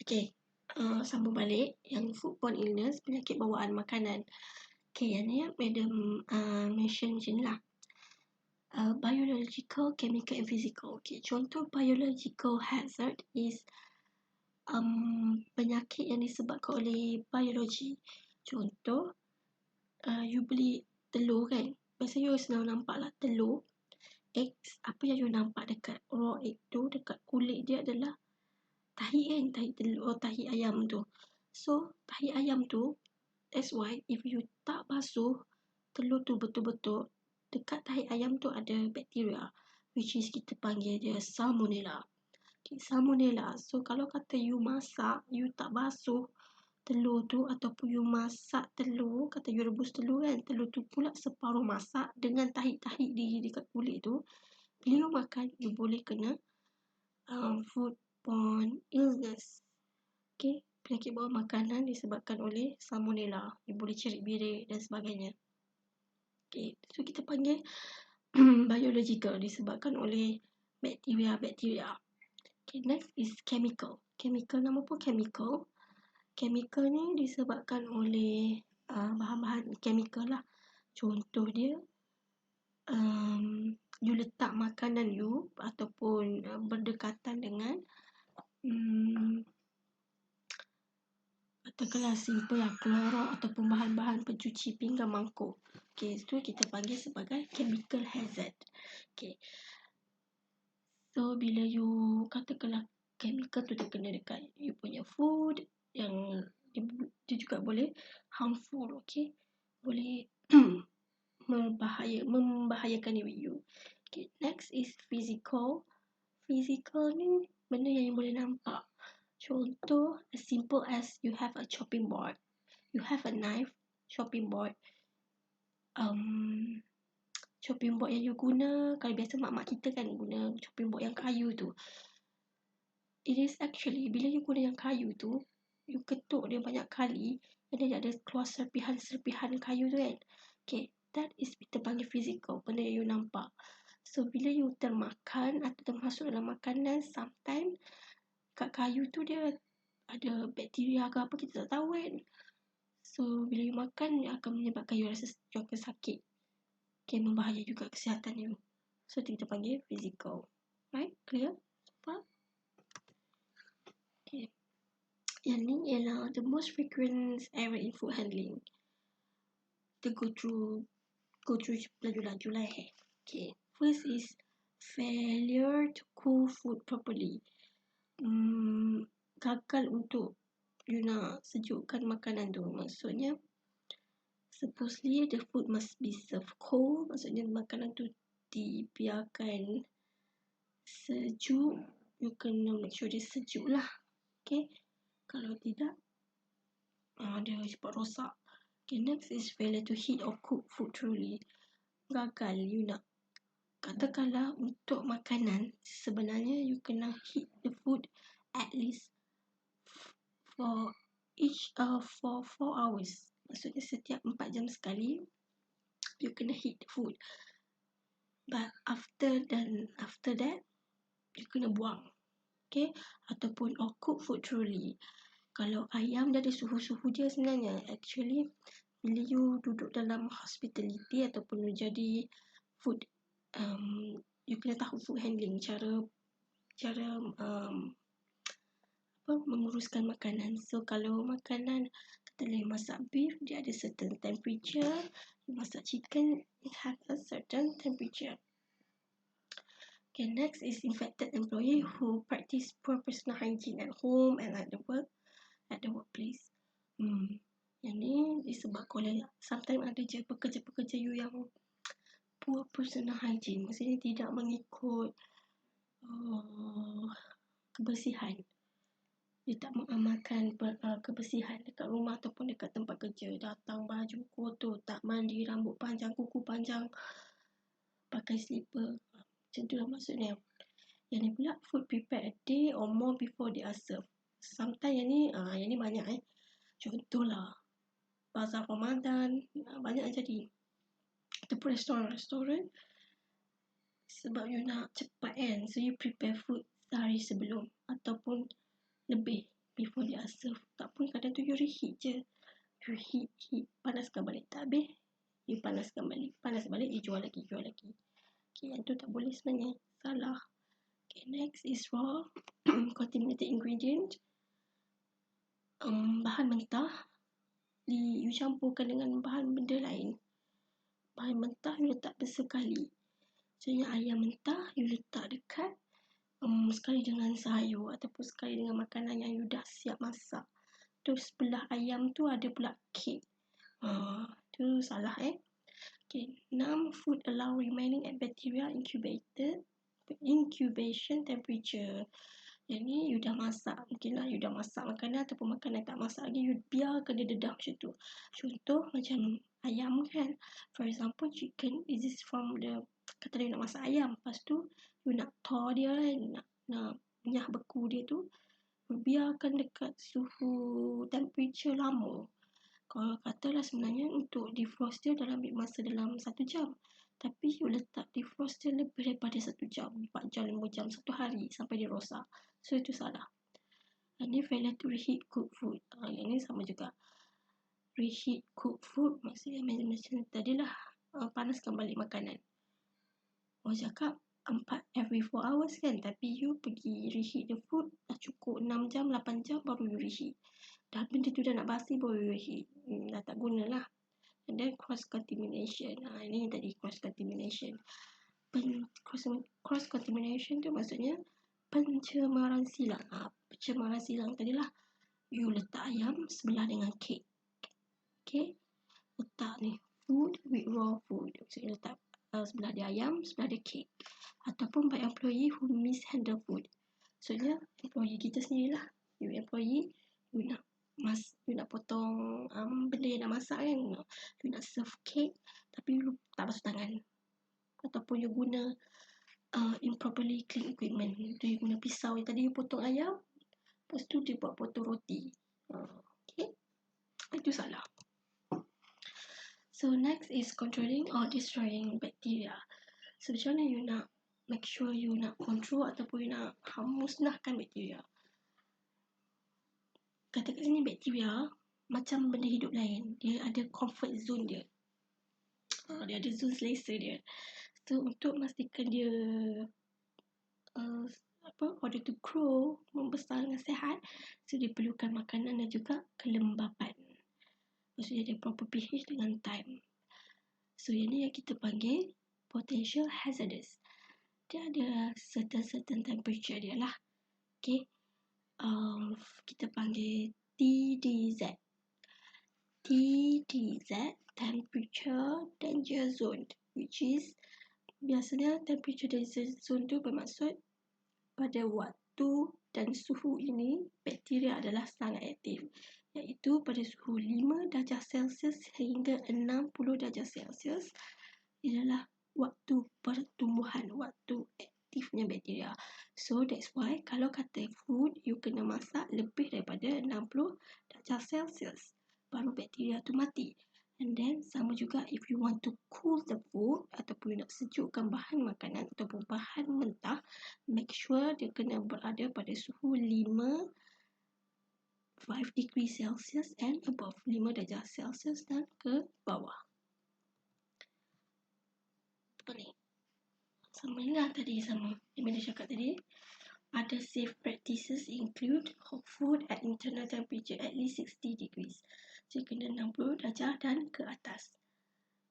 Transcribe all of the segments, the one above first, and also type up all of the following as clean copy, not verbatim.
Okay, sambung balik yang foodborne illness, penyakit bawaan makanan. Okay, yang ni Madam mention macam ni lah. Biological, chemical and physical. Okay, contoh biological hazard is penyakit yang disebabkan oleh biologi. Contoh, you beli telur kan, biasanya you senang nampak lah telur, eggs, apa yang you nampak dekat raw egg tu, dekat kulit dia adalah tahi kan, tahi telur, tahi ayam tu. So, tahi ayam tu, that's why if you tak basuh telur tu betul-betul, dekat tahi ayam tu ada bakteria, which is kita panggil dia salmonella. Okay, salmonella. So, kalau kata you masak, you tak basuh telur tu, ataupun you masak telur, kata you rebus telur kan, telur tu pula separuh masak dengan tahi-tahi dekat kulit tu, bila you makan, you boleh kena foodborne illness. Okay, penyakit bawaan makanan disebabkan oleh salmonella. You boleh cerit-birit dan sebagainya. Okay, so kita panggil biological, disebabkan oleh bakteria-bakteria. Okay, next is chemical. Chemical, nama pun chemical. Chemical ni disebabkan oleh bahan-bahan chemical lah. Contoh dia, you letak makanan you ataupun berdekatan dengan katakanlah simple lah, Clorox ataupun bahan-bahan pencuci pinggan mangkuk. Okay, itu kita panggil sebagai chemical hazard. Okay, so bila you katakanlah chemical tu terkena dekat you punya food, yang dia juga boleh harmful, okay, boleh membahayakan diri you. Okay, next is physical. Physical ni benda yang you boleh nampak. Contoh, as simple as you have a chopping board, you have a knife, chopping board. Chopping board yang you guna, kalau biasa mak-mak kita kan guna chopping board yang kayu tu. It is actually, bila you guna yang kayu tu, you ketuk dia banyak kali, and then ada keluar serpihan-serpihan kayu tu kan. Okay, that is kita panggil physical, benda yang you nampak. So, bila you termakan atau termasuk dalam makanan, sometimes kat kayu tu dia ada bakteria ke apa, kita tak tahu kan. So, bila you makan, dia akan menyebabkan you rasa you akan sakit. Okay, membahaya juga kesihatan you. So, kita panggil physical. Right? Clear? Faham? Okay. Yang ni ialah the most frequent error in food handling. Kita go through laju-laju lah. Okay. First is failure to cool food properly. Gagal untuk you nak sejukkan makanan tu. Maksudnya, supposedly the food must be served cold. Maksudnya makanan tu dibiarkan sejuk. You kena make sure dia sejuk lah. Okay. Kalau tidak, dia cepat rosak. Okay, next is failure to heat or cook food truly. Gagal you nak, katakanlah untuk makanan, sebenarnya you kena heat the food at least for 4 hours. Maksudnya setiap 4 jam sekali you kena heat the food. But after that you kena buang. Okay, ataupun or cook food truly. Kalau ayam dia ada suhu-suhu dia sebenarnya. Actually, bila you duduk dalam hospitality ataupun you jadi food, you kena tahu food handling, cara menguruskan makanan. So, kalau makanan, katalah you masak beef, dia ada certain temperature. You masak chicken, it has a certain temperature. Okay, next is infected employee who practice poor personal hygiene at home and at the workplace. Yang ni disebabkan oleh sometimes ada je pekerja-pekerja you yang poor personal hygiene. Maksudnya tidak mengikut kebersihan. Dia tak mengamalkan kebersihan dekat rumah ataupun dekat tempat kerja. Datang baju kotor, tak mandi, rambut panjang, kuku panjang, pakai slipper. Macam tu lah maksudnya. Yang ni pula, food prepared a day or more before they are served. Sometimes yang ni banyak Contohlah bazar Ramadan, banyak jadi. Ataupun restoran sebab you nak cepat kan, so you prepare food sehari sebelum ataupun lebih. before they are served. Tak pun kadang tu you reheat je. You heat, panaskan balik. Tak habis, you panaskan balik. Panas balik, you jual lagi. Okay, yang tu tak boleh sebenarnya. Salah. Okay, next is raw contaminated ingredient. Bahan mentah you campurkan dengan bahan benda lain. Bahan mentah you letak bersekali. Contohnya ayam mentah you letak dekat sekali dengan sayur ataupun sekali dengan makanan yang you dah siap masak. Terus sebelah ayam tu ada pula kek. Tu salah Okay, 6. Food allow remaining at bacteria incubation temperature. Yang ni you dah masak. Mungkin lah you dah masak makanan ataupun makanan tak masak lagi, you biarkan dia dedah macam tu. Contoh macam ayam kan. For example, chicken is this from the, kata you nak masak ayam. Lepas tu you nak thaw dia kan, nak minyah beku dia tu, you biarkan dekat suhu temperature lama. Kalau katalah sebenarnya untuk defrost dia ambil masa dalam 1 jam. Tapi you letak defrost dia lebih daripada 1 jam, 4 jam, 5 jam, 1 hari sampai dia rosak. So itu salah. Ini failure to reheat cooked food. Yang ni sama juga. Reheat cooked food maksudnya macam tadilah, panaskan balik makanan. Orang cakap every 4 hours kan, tapi you pergi reheat the food dah cukup 6 jam, 8 jam baru you reheat. Dah benda tu dah nak basi baru you reheat. Dah tak gunalah. And then cross contamination. Ini tadi cross contamination. Cross contamination tu maksudnya pencemaran silang. Pencemaran silang tadilah you letak ayam sebelah dengan kek. Okay, letak ni food with raw food. Maksudnya letak sebelah dia ayam, sebelah dia kek. Ataupun by employee who mishandle food. Maksudnya employee kita sendirilah. You employee, you nak potong benda yang nak masak kan. You nak serve kek tapi you tak basuh tangan. Ataupun you guna improperly clean equipment. You guna pisau yang tadi you potong ayam, lepas tu dia buat potong roti. Okay, itu salah. So next is controlling or destroying bacteria. So macam mana you nak make sure you nak control ataupun you nak musnahkan bacteria. Kata kat sini bakteria macam benda hidup lain. Dia ada comfort zone dia. Dia ada zone selesa dia. So untuk memastikan dia order to grow, membesar dengan sihat, so dia perlukan makanan dan juga kelembapan. Maksudnya dia proper pH dengan time. So yang ni yang kita panggil potential hazardous. Dia ada certain temperature dia lah. Okay, kita panggil TDZ. TDZ, temperature danger zone, which is biasanya temperature danger zone tu bermaksud pada waktu dan suhu ini bakteria adalah sangat aktif, iaitu pada suhu 5 darjah Celsius hingga 60 darjah Celsius adalah waktu pertumbuhan, waktu aktifnya bakteria. So that's why kalau kata food you kena masak lebih daripada 60 darjah Celsius baru bakteria tu mati. And then sama juga if you want to cool the food ataupun you nak sejukkan bahan makanan ataupun bahan mentah, make sure dia kena berada pada suhu 5 degrees Celsius and above, 5 darjah Celsius dan ke bawah. Apa ni? Sama lah tadi, sama yang mana cakap tadi. Other safe practices include hot food at internal temperature at least 60 degrees. So, you kena 60 darjah dan ke atas.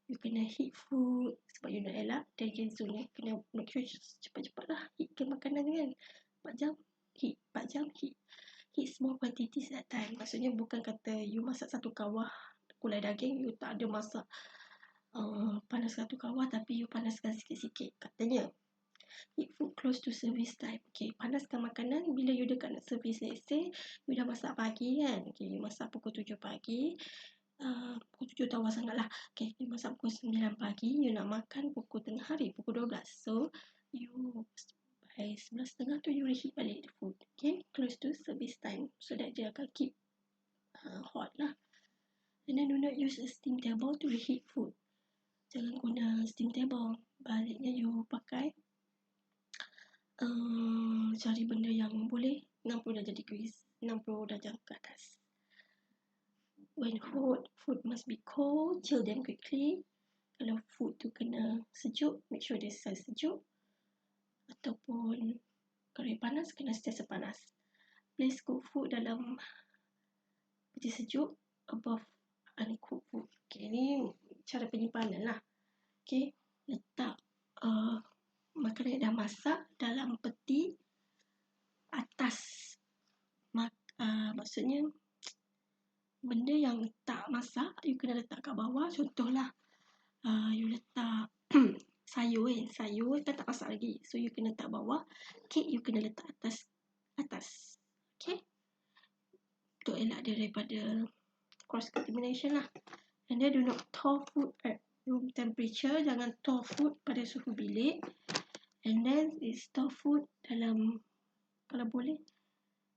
You kena heat food sebab you nak elak danger zone. Kena make sure cepat-cepat lah heatkan makanan kan. 4 jam heat, 4 jam heat. Heat small quantities at time. Maksudnya bukan kata you masak satu kawah gulai daging, you tak ada masak panas satu kawah tapi you panaskan sikit-sikit. Katanya eat food close to service time. Okay, panaskan makanan bila you dekat nak service. Let's say you dah masak pagi kan. Okay, you masak pukul 7 pagi. Pukul 7 tawar sangat lah. Okay, you masak pukul 9 pagi. You nak makan pukul tengah hari, pukul 12. So, you by 11.30 tu you reheat balik the food. Okay, close to service time. So that dia akan keep hot lah. And then do not use a steam table to reheat food. Jangan guna steam table. Baliknya you pakai cari benda yang boleh 60 darjah degrees 60 darjah ke atas. When hot, food must be cold, chill them quickly. Kalau food tu kena sejuk, make sure dia selalu sejuk. Ataupun kalau dia panas, kena sentiasa panas. Place cook food dalam peti sejuk above uncooked food. Okay, ni cara penyimpanan lah. Okay, letak makanan yang dah masak dalam peti atas. Maksudnya benda yang tak masak you kena letak kat bawah. Contohlah you letak sayur kan tak masak lagi, so you kena letak bawah. Kek you kena letak atas. Okay, untuk elak dia daripada cross contamination lah. And then do not thaw food at room temperature. Jangan thaw food pada suhu bilik. And then store food dalam, kalau boleh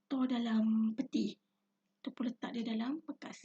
thaw dalam peti ataupun letak dia dalam bekas.